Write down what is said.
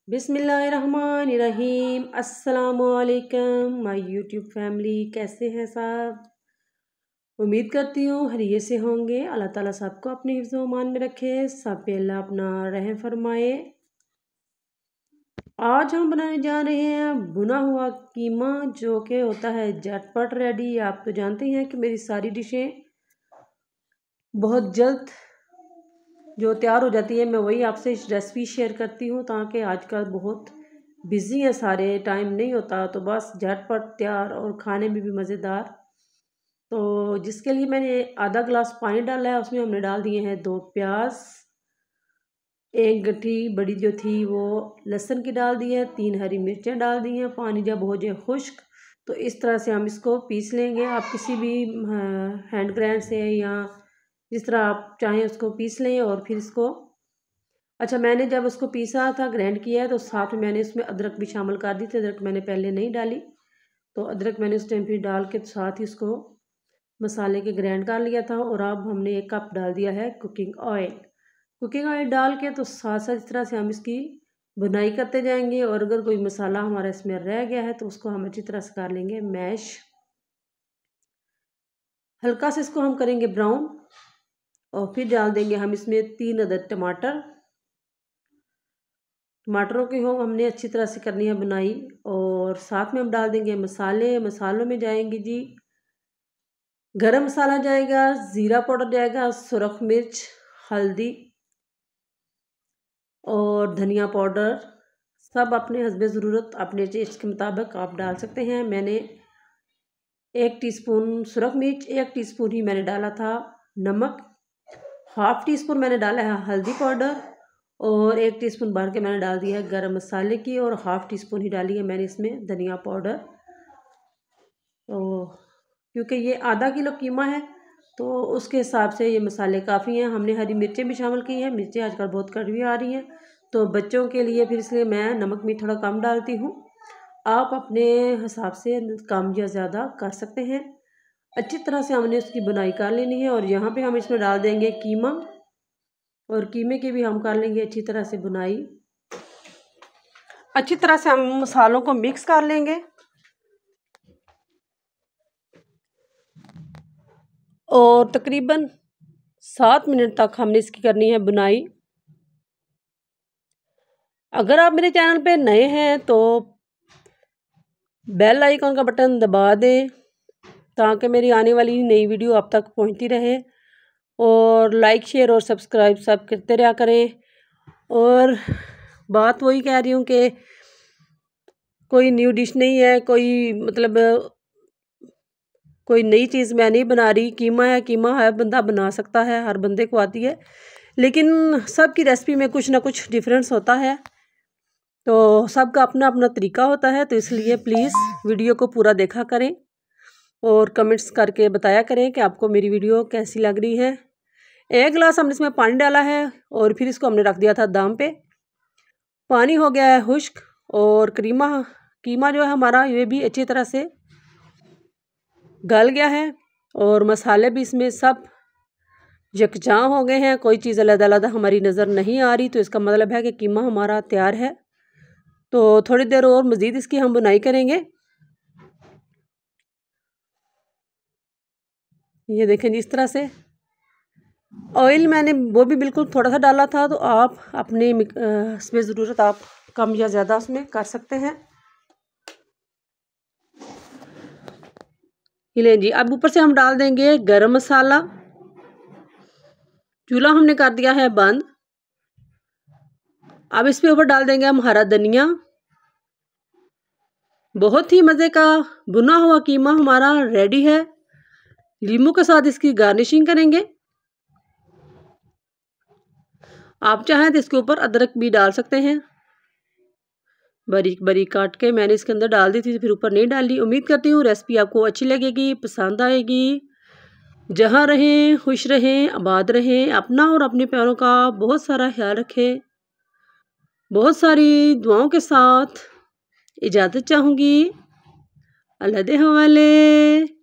बिस्मिल्लाहिर्रहमानिर्रहीम। अस्सलामुअलैकुम my YouTube family, कैसे हैं सब। उम्मीद करती हूँ खैरियत से होंगे। अल्लाह ताला सबको अपने हिफ्ज़ व अमान में रखे, सब पे अल्लाह अपना रहम फरमाए। आज हम बनाने जा रहे हैं भुना हुआ कीमा, जो कि होता है झटपट रेडी। आप तो जानते हैं कि मेरी सारी डिशें बहुत जल्द जो तैयार हो जाती है, मैं वही आपसे रेसिपी शेयर करती हूँ, ताकि आजकल बहुत बिज़ी है सारे, टाइम नहीं होता, तो बस झटपट तैयार और खाने में भी मज़ेदार। तो जिसके लिए मैंने आधा गिलास पानी डाला है, उसमें हमने डाल दिए हैं 2 प्याज, 1 गट्ठी बड़ी जो थी वो लहसुन की डाल दी है, 3 हरी मिर्चें डाल दी हैं। पानी जब हो जाए खुश्क तो इस तरह से हम इसको पीस लेंगे। आप किसी भी हैंड ग्राइंडर से या जिस तरह आप चाहें उसको पीस लें। और फिर इसको मैंने जब उसको पीसा था, ग्राइंड किया है, तो साथ में मैंने इसमें अदरक भी शामिल कर दी थी। अदरक मैंने पहले नहीं डाली, तो अदरक मैंने उस टाइम फिर डाल के साथ ही उसको मसाले के ग्राइंड कर लिया था। और अब हमने 1 कप डाल दिया है कुकिंग ऑयल। कुकिंग ऑयल डाल के तो साथ साथ इस तरह से हम इसकी बुनाई करते जाएंगे। और अगर कोई मसाला हमारा इसमें रह गया है तो उसको हम अच्छी तरह से कर लेंगे मैश। हल्का से इसको हम करेंगे ब्राउन, और फिर डाल देंगे हम इसमें 3 अदद टमाटर। टमाटरों की हो हमने अच्छी तरह से करनी है बुनाई। और साथ में हम डाल देंगे मसाले। मसालों में जाएंगे जी, गरम मसाला जाएगा, ज़ीरा पाउडर जाएगा, सुरख मिर्च, हल्दी और धनिया पाउडर। सब अपने हस्बे ज़रूरत, अपने टेस्ट के मुताबिक आप डाल सकते हैं। मैंने 1 टीस्पून सुरख मिर्च, 1 टीस्पून ही मैंने डाला था नमक, हाफ़ टी स्पून मैंने डाला है हल्दी पाउडर, और 1 टीस्पून भर के मैंने डाल दिया है गरम मसाले की, और हाफ़ टी स्पून ही डाली है मैंने इसमें धनिया पाउडर। तो क्योंकि ये आधा किलो कीमा है, तो उसके हिसाब से ये मसाले काफ़ी हैं। हमने हरी मिर्चें भी शामिल की हैं, मिर्चें आजकल बहुत कड़वी आ रही हैं, तो बच्चों के लिए फिर इसलिए मैं नमक भी थोड़ा कम डालती हूँ। आप अपने हिसाब से कम या ज़्यादा कर सकते हैं। अच्छी तरह से हमने उसकी बुनाई कर लेनी है। और यहाँ पे हम इसमें डाल देंगे कीमा, और कीमे की भी हम कर लेंगे अच्छी तरह से बुनाई। अच्छी तरह से हम मसालों को मिक्स कर लेंगे, और तकरीबन 7 मिनट तक हमने इसकी करनी है बुनाई। अगर आप मेरे चैनल पे नए हैं तो बेल आइकॉन का बटन दबा दें, ताकि मेरी आने वाली नई वीडियो आप तक पहुंचती रहे। और लाइक शेयर और सब्सक्राइब सब करते रहा करें। और बात वही कह रही हूँ कि कोई न्यू डिश नहीं है, कोई मतलब कोई नई चीज़ मैं नहीं बना रही। कीमा है, बंदा बना सकता है, हर बंदे को आती है, लेकिन सब की रेसिपी में कुछ ना कुछ डिफरेंस होता है, तो सबका अपना अपना तरीका होता है। तो इसलिए प्लीज़ वीडियो को पूरा देखा करें और कमेंट्स करके बताया करें कि आपको मेरी वीडियो कैसी लग रही है। 1 गिलास हमने इसमें पानी डाला है, और फिर इसको हमने रख दिया था दम पे। पानी हो गया है खुश्क, और कीमा जो है हमारा, ये भी अच्छी तरह से गल गया है, और मसाले भी इसमें सब यकजां हो गए हैं, कोई चीज़ अलग-अलग हमारी नज़र नहीं आ रही। तो इसका मतलब है कि कीमा हमारा तैयार है। तो थोड़ी देर और मज़ीद इसकी हम बुनाई करेंगे। ये देखें जी, इस तरह से ऑयल मैंने वो भी बिल्कुल थोड़ा सा डाला था, तो आप अपने इसमें ज़रूरत आप कम या ज़्यादा उसमें कर सकते हैं। ये लें जी, अब ऊपर से हम डाल देंगे गरम मसाला। चूल्हा हमने कर दिया है बंद। अब इसके ऊपर डाल देंगे हम हरा धनिया। बहुत ही मज़े का भुना हुआ कीमा हमारा रेडी है। लीमू के साथ इसकी गार्निशिंग करेंगे। आप चाहें तो इसके ऊपर अदरक भी डाल सकते हैं, बारीक बारीक काट के मैंने इसके अंदर डाल दी थी, फिर ऊपर नहीं डाली। उम्मीद करती हूँ रेसिपी आपको अच्छी लगेगी, पसंद आएगी। जहाँ रहें खुश रहें, आबाद रहें। अपना और अपने प्यारों का बहुत सारा ख्याल रखें। बहुत सारी दुआओं के साथ इजाज़त चाहूँगी। अल्लाह दे हवाले।